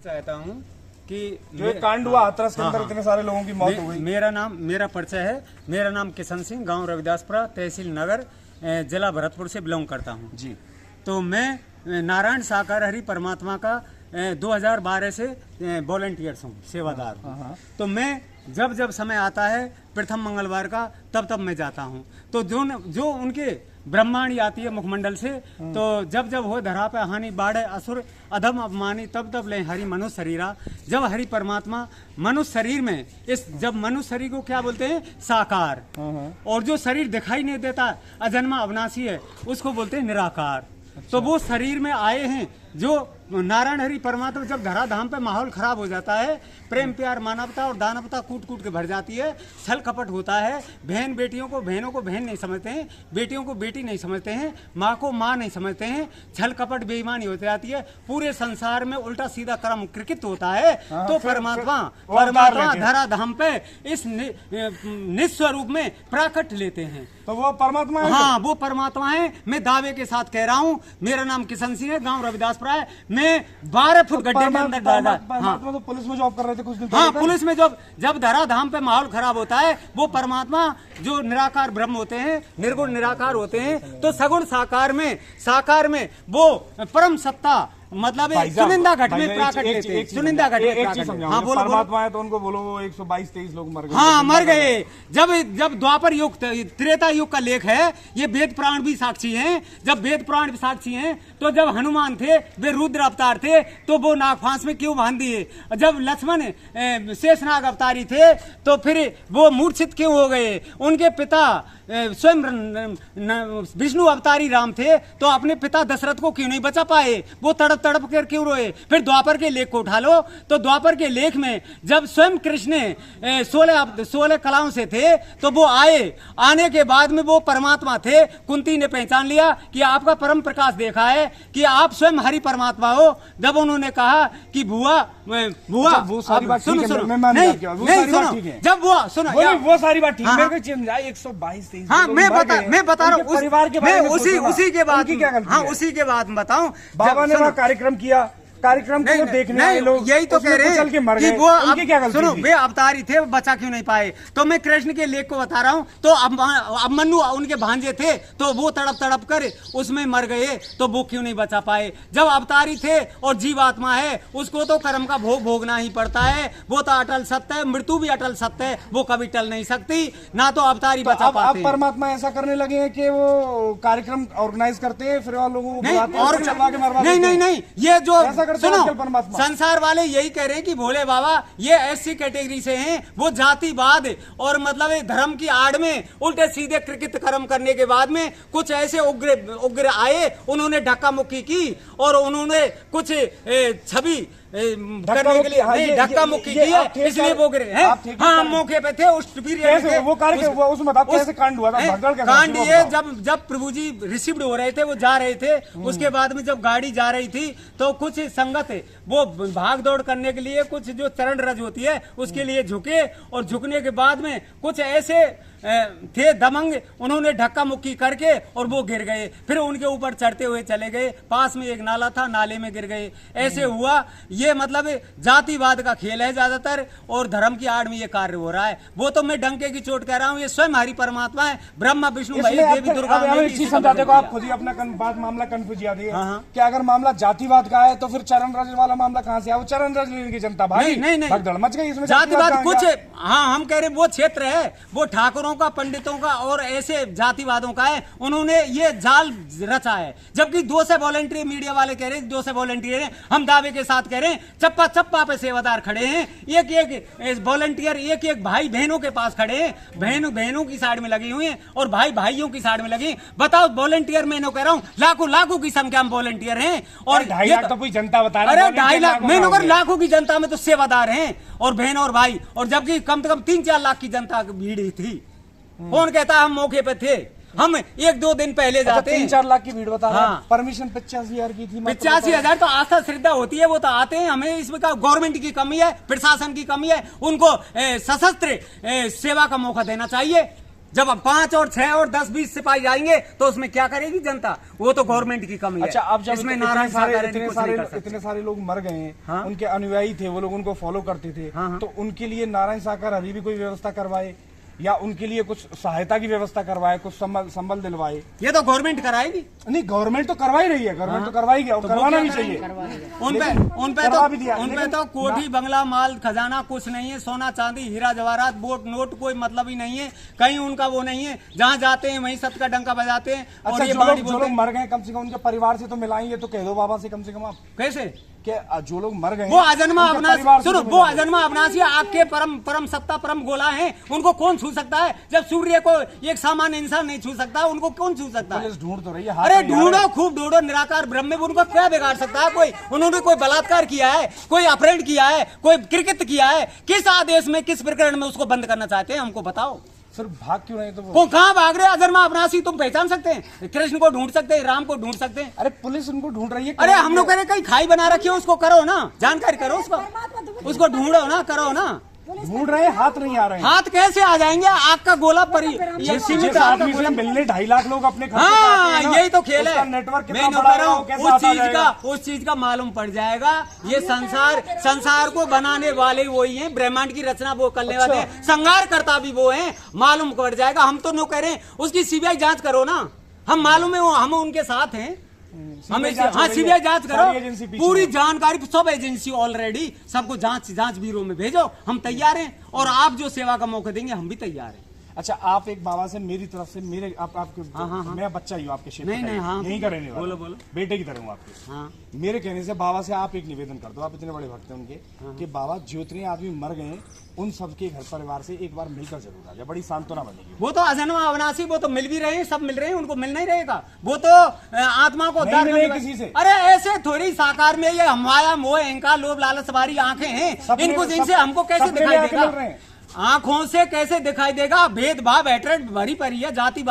चाहता हूँ कि जो एक कांड हुआ हाथरस के अंदर इतने सारे लोगों की मौत हो गई। मेरा परिचय है। मेरा नाम किशन सिंह, गांव रविदासपुरा, तहसील नगर, जिला भरतपुर से बिलोंग करता हूँ जी। तो मैं नारायण साकार हरि परमात्मा का 2012 से वॉलंटियर्स हूँ, सेवादार हूँ। तो मैं जब जब समय आता है प्रथम मंगलवार का तब मैं जाता हूँ। तो जो उनके ब्रह्मांड आती है मुखमंडल से, तो जब हो धरा पे हानि बाढ़े असुर अधम अपमानी तब ले हरि मनुष्य शरीरा। जब हरि परमात्मा मनुष्य शरीर में जब मनुष्य शरीर को क्या बोलते हैं, साकार, और जो शरीर दिखाई नहीं देता अजन्मा अविनाशी है उसको बोलते हैं निराकार। तो वो शरीर में आए हैं जो नारायण हरि परमात्मा। जब धरा धाम पे माहौल खराब हो जाता है, प्रेम प्यार मानवता और दानवता कूट कूट के भर जाती है, छल कपट होता है, बहनों को बहन नहीं समझते हैं, बेटियों को बेटी नहीं समझते हैं, माँ को माँ नहीं समझते हैं, छल कपट बेईमानी होती जाती है, पूरे संसार में उल्टा सीधा कर्म कृत होता है। तो परमात्मा धरा धाम पे इस निस्वरूप में प्राकट लेते हैं। तो वो परमात्मा है। हाँ, वो परमात्मा है। मैं दावे के साथ कह रहा हूँ। मेरा नाम किशन सिंह है, गांव रविदासपुरा है। मैं 12 फुट गड्ढे के अंदर डाला। परमात्मा तो पुलिस में जॉब कर रहे थे कुछ दिन पहले। हाँ, पुलिस में जब धरा धाम पे माहौल खराब होता है, वो परमात्मा जो निराकार ब्रह्म होते हैं, निर्गुण निराकार होते हैं, तो सगुण साकार में वो परम सत्ता मतलब चुनिंदा घट में प्राकट लेते हैं। चुनिंदा घट में प्राकट। हाँ, बोलो। परमात्मा है तो उनको बोलो 122-23 लोग मर गए। हाँ, मर गए। जब द्वापर युग त्रेता युग का लेख है, ये वेद पुराण भी साक्षी हैं। जब वेद पुराण भी साक्षी हैं, तो जब हनुमान थे वे रुद्र अवतार थे, तो वो नागफांस में क्यों बांध दिए? जब लक्ष्मण शेषनाग अवतारी थे, तो फिर वो मूर्छित क्यों हो गए? उनके पिता स्वयं विष्णु अवतारी राम थे, तो अपने पिता दशरथ को क्यों नहीं बचा पाए? वो तड़प कर क्यों रोए? फिर द्वापर के लेख को उठा लो, तो द्वापर के लेख में जब स्वयं कृष्ण 16 कलाओं से थे, तो वो आने के बाद में वो परमात्मा थे। कुंती ने पहचान लिया कि आपका परम प्रकाश देखा है कि आप स्वयं हरि परमात्मा हो। जब उन्होंने कहा कि बुआ वो सारी बात ठीक है, जब वो सुनो, वो सारी बात ठीक है। 122-23 हाँ, मैं बता रहा हूँ परिवार के बारे में। उसी के बाद हाँ, उसी के बाद बताऊं। बाबा ने वहाँ कार्यक्रम किया, कार्यक्रम को देखने आए लोग यही तो कह रहे हैं कि वो उनकी क्या गलती? सुनो, वे अवतारी थे, बचा क्यों नहीं पाए? तो मैं कृष्ण के लेख को बता रहा हूँ। तो अब मनु उनके भांजे थे, तो वो तड़प कर उसमें मर गए, तो वो क्यों नहीं बचा पाए? जब अवतारी थे और जीवात्मा है, उसको तो कर्म का भोग भोगना ही पड़ता है। वो तो अटल सत्य है, मृत्यु भी अटल सत्य है, वो कभी टल नहीं सकती, ना तो अवतारी बचा पाते। अब परमात्मा ऐसा करने लगे हैं कि वो कार्यक्रम ऑर्गेनाइज करते हैं, फिर लोगों को बुलाते हैं और चलवा के मरवा देते हैं। नहीं, ये जो सुनो, परमात्मा संसार वाले यही कह रहे हैं कि भोले बाबा ये ऐसी कैटेगरी से हैं, वो जातिवाद और मतलब धर्म की आड़ में उल्टे सीधे कृत कर्म करने के बाद में कुछ ऐसे उग्र आए, उन्होंने धक्का मुक्की की और उन्होंने कुछ छवि करने के लिए धक्का मुक्की की है, इसलिए वो गिरे हैं। हाँ, मौके पे थे उस कांड हुआ था। कांड ये जब प्रभु जी रिसीव्ड हो रहे थे, वो जा रहे थे, उसके बाद में जब गाड़ी जा रही थी, तो कुछ संगत वो भाग दौड़ करने के लिए कुछ जो चरण रज होती है उसके लिए झुके, और झुकने के बाद में कुछ ऐसे थे दमंग, उन्होंने धक्का मुक्की करके और वो गिर गए। फिर उनके ऊपर चढ़ते हुए चले गए, पास में एक नाला था, नाले में गिर गए। ऐसे हुआ। ये मतलब जातिवाद का खेल है ज्यादातर, और धर्म की आड़ में ये कार्य हो रहा है। वो तो मैं डंके की चोट कह रहा हूँ, ये स्वयं हरि परमात्मा है, ब्रह्मा विष्णु महेश देवी दुर्गा। आप खुद ही अपना मामला कन्फ्यूज दिए कि अगर मामला जातिवाद का है, तो फिर चरण रज वाला मामला कहाँ से आया? वो चरण रज लेने की जनता भाई नहीं भगदड़ मच गई इसमें। जातिवाद कुछ, हाँ, हम कह रहे वो क्षेत्र है, वो ठाकुरों का, पंडितों का और ऐसे जातिवादों का है। उन्होंने ये जाल रचा है। जबकि 2 से वॉलंटियर मीडिया वाले कह रहे हैं, 2 से वॉलंटियर हैं, हम दावे के साथ कह रहे हैं, चप्पा पे सेवादार खड़े हैं, एक वॉलंटियर एक भाई बहनों के पास खड़े हैं, बहनों की साइड में लगी हुई है और भाइयों की साइड में लगी। बताओ, वॉलंटियर मैं कह रहा हूँ लाखों की संख्या में वॉलंटियर हैं, और 2.5 लाख तो कोई जनता बता रही है। अरे 2.5 लाख मैं लाखों की जनता में तो सेवादार हैं, और बहन और भाई, और जबकि कम से कम 3-4 लाख की जनता भीड़ थी। कौन कहता है हम मौके पे थे? हम 1-2 दिन पहले जाते हैं। 3-4 लाख की भीड़ बता रहे हैं। परमिशन 85,000 की थी। 85,000 तो आस्था श्रद्धा होती है, वो तो आते हैं। हमें इसमें का गवर्नमेंट की कमी है, प्रशासन की कमी है, उनको सशस्त्र सेवा का मौका देना चाहिए। जब 5 और 6 और 10 20 सिपाही जाएंगे तो उसमें क्या करेगी जनता? वो तो गवर्नमेंट की कमी है। अच्छा, अब जब इसमें नारायण सागर इतने सारे लोग मर गए हैं, हाँ? उनके अनुयायी थे, वो लोग उनको फॉलो करते थे, हाँ, हाँ। तो उनके लिए नारायण सागर अभी भी कोई व्यवस्था करवाए या उनके लिए कुछ सहायता की व्यवस्था करवाए, कुछ संबल दिलवाए? ये तो गवर्नमेंट कराएगी। नहीं, गवर्नमेंट तो करवा ही रही है, गवर्नमेंट तो करवाएगी और करवाना भी चाहिए। उन पे तो कोठी बंगला माल खजाना कुछ नहीं है, सोना चांदी हीरा जवाहरात बोट नोट कोई मतलब ही नहीं है, कहीं उनका वो नहीं है। जहाँ जाते हैं वहीं सत का डंका बजाते हैं। अच्छा, और ये जो लोग मर गए कम से कम उनके परिवार से तो मिलाएंगे, तो कह दो बाबा से कम आप। कैसे? जो लोग मर गए वो अजन्मा अविनाशी, सुनो, वो अजन्मा अविनाशी आपके परम सत्ता परम गोला है, उनको कौन छू सकता है? जब सूर्य को एक सामान्य इंसान नहीं छू सकता, उनको कौन छू सकता है? पुलिस ढूंढ तो रही है। अरे ढूंढो, खूब ढूंढो, निराकार ब्रह्म में उनको क्या बिगाड़ सकता है कोई? उन्होंने कोई बलात्कार किया है, कोई अपहरण किया है, कोई क्रिकेट किया है? किस आदेश में, किस प्रकरण में उसको बंद करना चाहते हैं? हमको बताओ। सर भाग क्यों नहीं? तो वो कहाँ भाग रहे? अजन्मा अविनाशी तुम पहचान सकते हैं? कृष्ण को ढूंढ सकते हैं, राम को ढूंढ सकते हैं। अरे पुलिस उनको ढूंढ रही है। अरे हम लोग करें कहीं खाई बना रखी हो, उसको करो ना, जानकारी करो उसको ढूंढो ना, करो ना। ढूंढ रहे हैं, हाथ नहीं आ रहे हैं। हाथ कैसे आ जाएंगे? आग का गोला परी ये जिस आदमी से मिलने 2.5 लाख लोग अपने घर हाँ, यही तो खेल है। नेटवर्क मैं कह रहा हूँ उस चीज का मालूम पड़ जाएगा। ये संसार को बनाने वाले वही हैं, ब्रह्मांड की रचना वो करने वाले हैं, संहार करता भी वो हैं, मालूम पड़ जाएगा। हम तो नो कह रहे हैं उसकी सीबीआई जांच करो ना, हम मालूम है, हम उनके साथ हैं। हमें हाँ सीबीआई जांच करो, पूरी जानकारी सब एजेंसी ऑलरेडी सबको जांच ब्यूरो में भेजो। हम तैयार हैं और आप जो सेवा का मौका देंगे हम भी तैयार हैं। अच्छा, आप एक बाबा से मेरी तरफ से मेरे आपके हाँ। मैं बच्चा ही हूँ आपके क्षेत्र नहीं हाँ, यहीं का रहने वाला, बोलो बेटे की तरह हूँ आपके। हाँ। मेरे कहने से बाबा से आप एक निवेदन कर दो, आप इतने बड़े भक्त हैं उनके, कि बाबा जितने आदमी मर गए उन सबके घर परिवार से एक बार मिलकर जरूर आ जाए, बड़ी सांत्वना बनेगी। वो तो अजन्मा अविनाशी, वो तो मिल भी रहे हैं, सब मिल रहे हैं, उनको मिलना ही रहेगा। वो तो आत्मा को किसी से। अरे ऐसे थोड़ी साकार में ये हमारा मोह अहंकार लोभ लालच सवारी आंखें हैं, इनको जिनसे हमको कैसे दिखाई देगा? आंखों से कैसे दिखाई देगा? भेदभाव हेट्रेड भरी पड़ी है, जाति